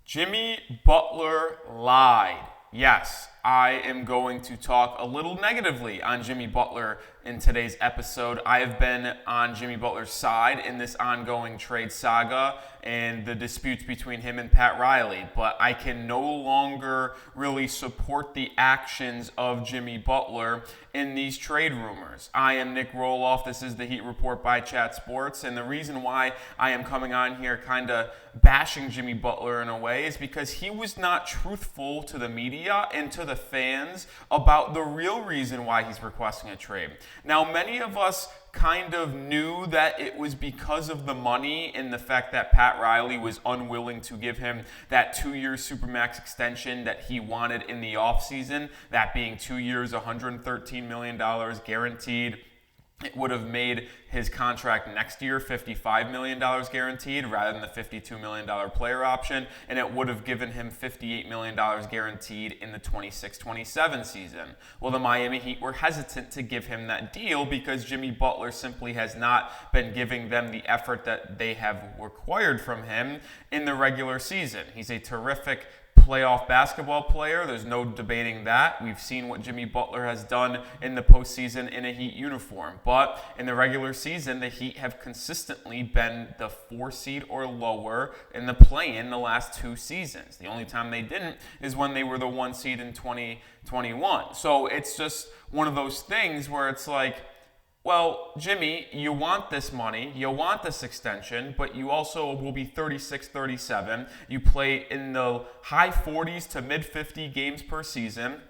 Jimmy Butler lied. Yes, I am going to talk a little negatively on Jimmy Butler in today's episode. I have been on Jimmy Butler's side in this ongoing trade saga and the disputes between him and Pat Riley, but I can no longer really support the actions of Jimmy Butler in these trade rumors. I am Nic Rohloff. This is the Heat Report by Chat Sports, and the reason why I am coming on here kind of bashing Jimmy Butler in a way is because he was not truthful to the media and to the fans about the real reason why he's requesting a trade. Now, many of us kind of knew that it was because of the money and the fact that Pat Riley was unwilling to give him that 2-year Supermax extension that he wanted in the offseason, that being 2 years, $113 million guaranteed. It would have made his contract next year $55 million guaranteed rather than the $52 million player option, and it would have given him $58 million guaranteed in the 26-27 season. Well, the Miami Heat were hesitant to give him that deal because Jimmy Butler simply has not been giving them the effort that they have required from him in the regular season. He's a terrific playoff basketball player. There's no debating that. We've seen what Jimmy Butler has done in the postseason in a Heat uniform. But in the regular season, the Heat have consistently been the 4 seed or lower in the play-in the last 2 seasons. The only time they didn't is when they were the 1 seed in 2021. So it's just one of those things where it's like, well, Jimmy, you want this money, you want this extension, but you also will be 36, 37. You play in the high 40s to mid 50 games per season.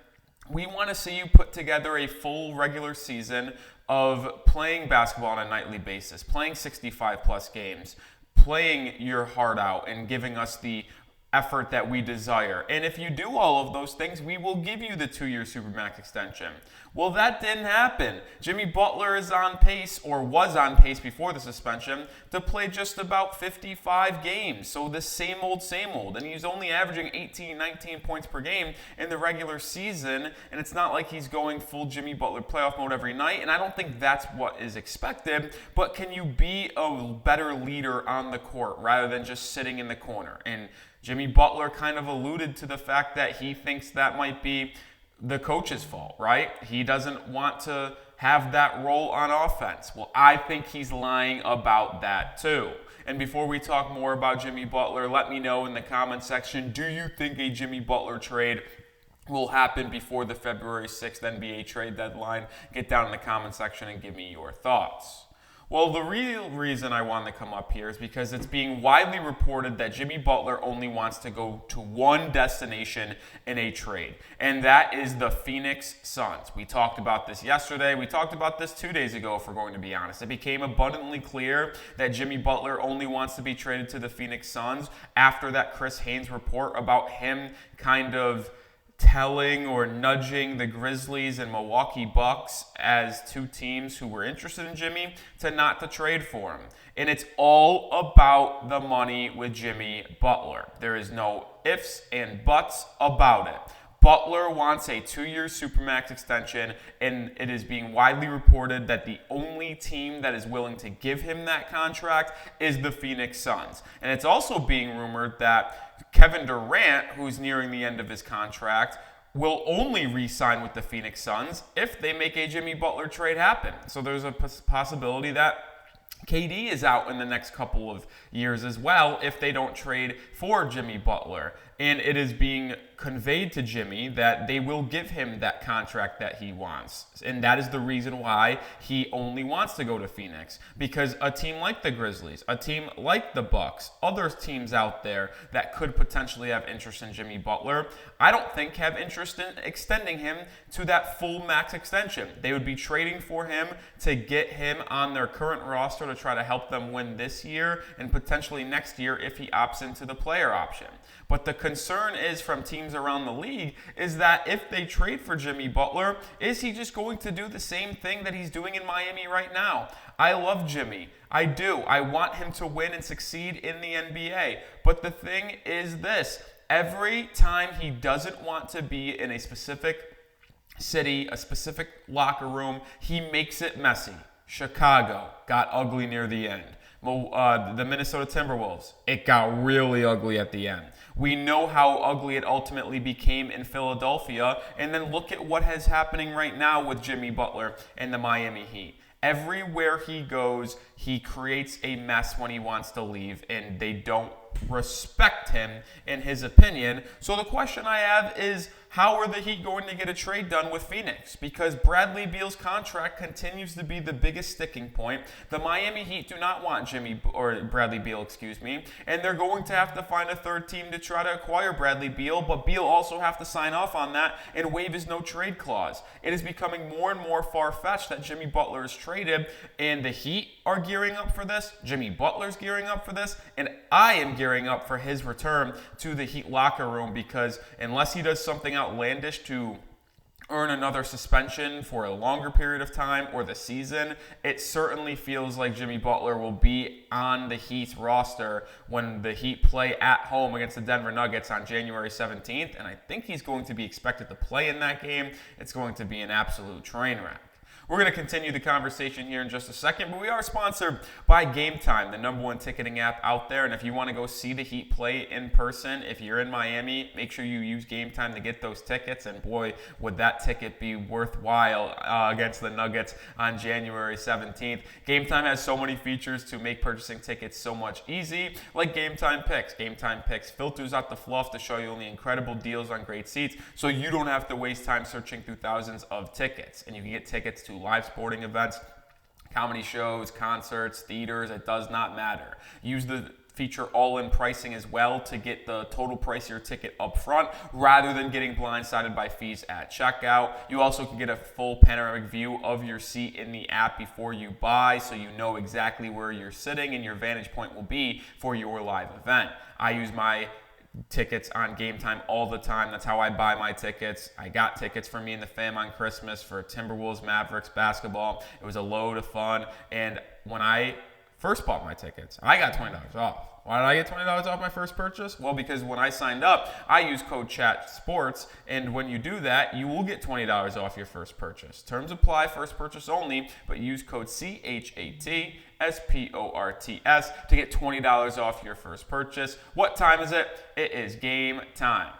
We want to see you put together a full regular season of playing basketball on a nightly basis, playing 65 plus games, playing your heart out and giving us the effort that we desire. And if you do all of those things, we will give you the 2-year Supermax extension. Well, that didn't happen. Jimmy Butler is on pace, or was on pace before the suspension, to play just about 55 games. So the same old. And he's only averaging 18, 19 points per game in the regular season. And it's not like he's going full Jimmy Butler playoff mode every night. And I don't think that's what is expected. But can you be a better leader on the court rather than just sitting in the corner? And Jimmy Butler kind of alluded to the fact that he thinks that might be the coach's fault, right? He doesn't want to have that role on offense. Well, I think he's lying about that too. And before we talk more about Jimmy Butler, let me know in the comment section, do you think a Jimmy Butler trade will happen before the February 6th NBA trade deadline? Get down in the comment section and give me your thoughts. Well, the real reason I wanted to come up here is because it's being widely reported that Jimmy Butler only wants to go to one destination in a trade, and that is the Phoenix Suns. We talked about this yesterday. We talked about this 2 days ago, if we're going to be honest. It became abundantly clear that Jimmy Butler only wants to be traded to the Phoenix Suns after that Chris Haynes report about him kind of telling or nudging the Grizzlies and Milwaukee Bucks as 2 teams who were interested in Jimmy not to trade for him. And it's all about the money with Jimmy Butler. There is no ifs and buts about it. Butler wants a 2-year Supermax extension, and it is being widely reported that the only team that is willing to give him that contract is the Phoenix Suns. And it's also being rumored that Kevin Durant, who's nearing the end of his contract, will only re-sign with the Phoenix Suns if they make a Jimmy Butler trade happen. So there's a possibility that KD is out in the next couple of years as well if they don't trade for Jimmy Butler. And it is being conveyed to Jimmy that they will give him that contract that he wants. And that is the reason why he only wants to go to Phoenix. Because a team like the Grizzlies, a team like the Bucks, other teams out there that could potentially have interest in Jimmy Butler, I don't think have interest in extending him to that full max extension. They would be trading for him to get him on their current roster to try to help them win this year and potentially next year if he opts into the player option. But the concern is from teams around the league is that if they trade for Jimmy Butler, is he just going to do the same thing that he's doing in Miami right now? I love Jimmy. I do. I want him to win and succeed in the NBA. But the thing is this. Every time he doesn't want to be in a specific city, a specific locker room, he makes it messy. Chicago got ugly near the end. The Minnesota Timberwolves. It got really ugly at the end. We know how ugly it ultimately became in Philadelphia, and then look at what is happening right now with Jimmy Butler and the Miami Heat. Everywhere he goes, he creates a mess when he wants to leave, and they don't respect him in his opinion. So the question I have is, how are the Heat going to get a trade done with Phoenix? Because Bradley Beal's contract continues to be the biggest sticking point. The Miami Heat do not want Bradley Beal, and they're going to have to find a third team to try to acquire Bradley Beal, but Beal also have to sign off on that and waive his no trade clause. It is becoming more and more far-fetched that Jimmy Butler is traded, and the Heat are gearing up for this, Jimmy Butler's gearing up for this, and I am gearing up for his return to the Heat locker room, because unless he does something outlandish to earn another suspension for a longer period of time or the season, it certainly feels like Jimmy Butler will be on the Heat's roster when the Heat play at home against the Denver Nuggets on January 17th, and I think he's going to be expected to play in that game. It's going to be an absolute train wreck. We're going to continue the conversation here in just a second, but we are sponsored by Game Time, the #1 ticketing app out there. And if you want to go see the Heat play in person, if you're in Miami, make sure you use Game Time to get those tickets. And boy, would that ticket be worthwhile against the Nuggets on January 17th. Game Time has so many features to make purchasing tickets so much easy, like Game Time Picks. Game Time Picks filters out the fluff to show you only incredible deals on great seats, so you don't have to waste time searching through thousands of tickets. And you can get tickets to live sporting events, comedy shows, concerts, theaters, it does not matter. Use the feature all-in pricing as well to get the total price of your ticket up front rather than getting blindsided by fees at checkout. You also can get a full panoramic view of your seat in the app before you buy, so you know exactly where you're sitting and your vantage point will be for your live event. I use my tickets on Game Time all the time. That's how I buy my tickets. I got tickets for me and the fam on Christmas for Timberwolves Mavericks basketball. It was a load of fun, and when I first bought my tickets, I got $20 off. Why did I get $20 off my first purchase? Well, because when I signed up, I used code CHATSPORTS, and when you do that, you will get $20 off your first purchase. Terms apply, first purchase only, but use code CHATSPORTS to get $20 off your first purchase. What time is it? It is game time.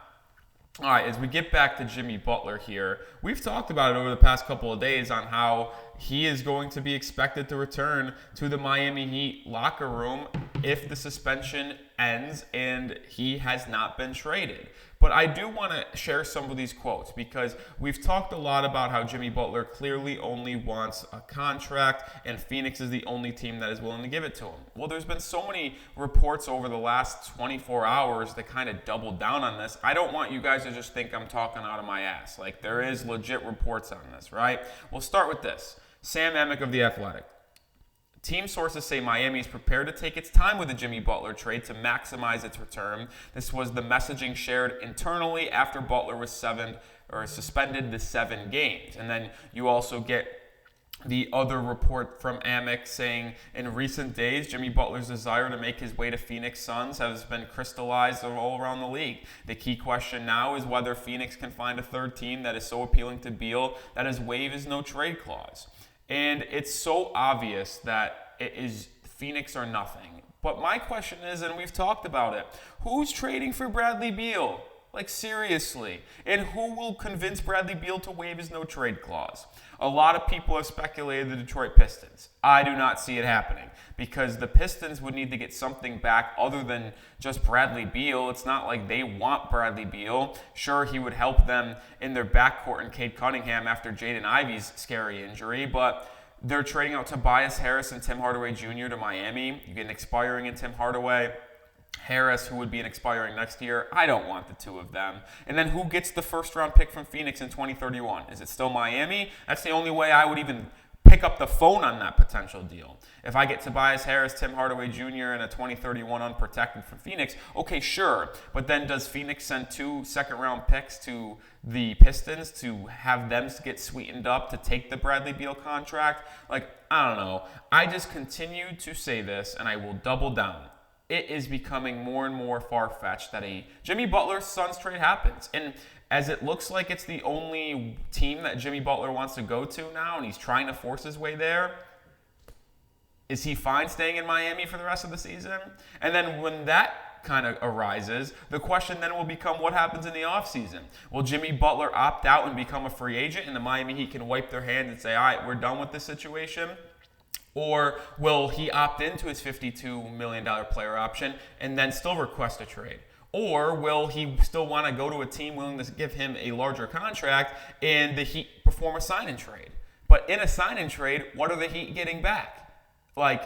All right, as we get back to Jimmy Butler here, we've talked about it over the past couple of days on how he is going to be expected to return to the Miami Heat locker room if the suspension ends and he has not been traded. But I do want to share some of these quotes because we've talked a lot about how Jimmy Butler clearly only wants a contract and Phoenix is the only team that is willing to give it to him. Well, there's been so many reports over the last 24 hours that kind of doubled down on this. I don't want you guys to just think I'm talking out of my ass. Like, there is legit reports on this, right? We'll start with this. Sam Amick of The Athletic. Team sources say Miami is prepared to take its time with the Jimmy Butler trade to maximize its return. This was the messaging shared internally after Butler was suspended the 7 games. And then you also get the other report from Amick saying, in recent days, Jimmy Butler's desire to make his way to Phoenix Suns has been crystallized all around the league. The key question now is whether Phoenix can find a third team that is so appealing to Beal that his waive his no trade clause. And it's so obvious that it is Phoenix or nothing. But my question is, and we've talked about it, who's trading for Bradley Beal? Like, seriously. And who will convince Bradley Beal to waive his no trade clause? A lot of people have speculated the Detroit Pistons. I do not see it happening because the Pistons would need to get something back other than just Bradley Beal. It's not like they want Bradley Beal. Sure, he would help them in their backcourt and Cade Cunningham after Jaden Ivey's scary injury, but they're trading out Tobias Harris and Tim Hardaway Jr. to Miami. You get an expiring in Tim Hardaway. Harris, who would be an expiring next year. I don't want the two of them. And then who gets the first-round pick from Phoenix in 2031? Is it still Miami? That's the only way I would even pick up the phone on that potential deal. If I get Tobias Harris, Tim Hardaway Jr., and a 2031 unprotected from Phoenix, okay, sure. But then does Phoenix send 2 second-round picks to the Pistons to have them get sweetened up to take the Bradley Beal contract? Like, I don't know. I just continue to say this, and I will double down. It is becoming more and more far-fetched that a Jimmy Butler Suns trade happens. And as it looks like it's the only team that Jimmy Butler wants to go to now, and he's trying to force his way there, Is he fine staying in Miami for the rest of the season? And then when that kind of arises, the question then will become what happens in the offseason. Will Jimmy Butler opt out and become a free agent and the Miami Heat can wipe their hands and say, all right, we're done with this situation? Or will he opt into his $52 million player option and then still request a trade? Or will he still want to go to a team willing to give him a larger contract and the Heat perform a sign-in trade? But in a sign-in trade, what are the Heat getting back? Like,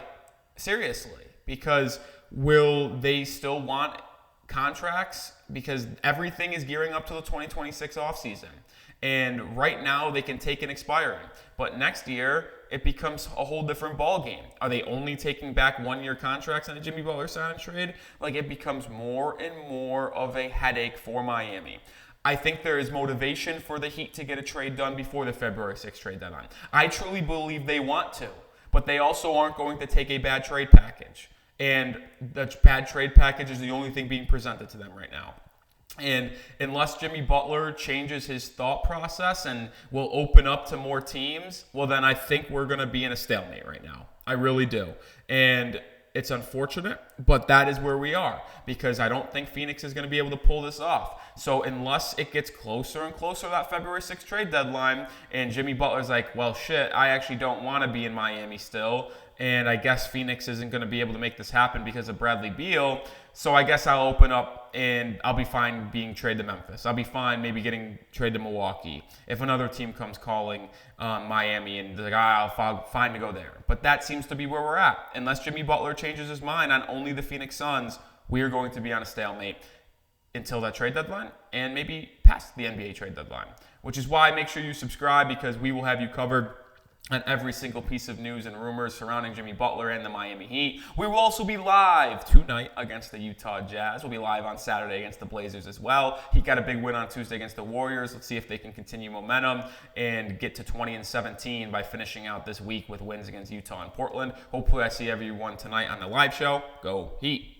seriously. Because will they still want contracts? Because everything is gearing up to the 2026 offseason. And right now, they can take an expiring. But next year, it becomes a whole different ballgame. Are they only taking back one-year contracts on a Jimmy Butler sign trade? Like, it becomes more and more of a headache for Miami. I think there is motivation for the Heat to get a trade done before the February 6th trade deadline. I truly believe they want to, but they also aren't going to take a bad trade package. And the bad trade package is the only thing being presented to them right now. And unless Jimmy Butler changes his thought process and will open up to more teams, well, then I think we're going to be in a stalemate right now. I really do. And it's unfortunate, but that is where we are because I don't think Phoenix is going to be able to pull this off. So unless it gets closer and closer to that February 6th trade deadline and Jimmy Butler's like, well, shit, I actually don't want to be in Miami still, and I guess Phoenix isn't going to be able to make this happen because of Bradley Beal, so I guess I'll open up and I'll be fine being traded to Memphis. I'll be fine maybe getting traded to Milwaukee if another team comes calling Miami and they're like, I'll fine to go there. But that seems to be where we're at. Unless Jimmy Butler changes his mind on only the Phoenix Suns, we are going to be on a stalemate until that trade deadline and maybe past the NBA trade deadline, which is why make sure you subscribe because we will have you covered on every single piece of news and rumors surrounding Jimmy Butler and the Miami Heat. We will also be live tonight against the Utah Jazz. We'll be live on Saturday against the Blazers as well. He got a big win on Tuesday against the Warriors. Let's see if they can continue momentum and get to 20-17 by finishing out this week with wins against Utah and Portland. Hopefully I see everyone tonight on the live show. Go Heat!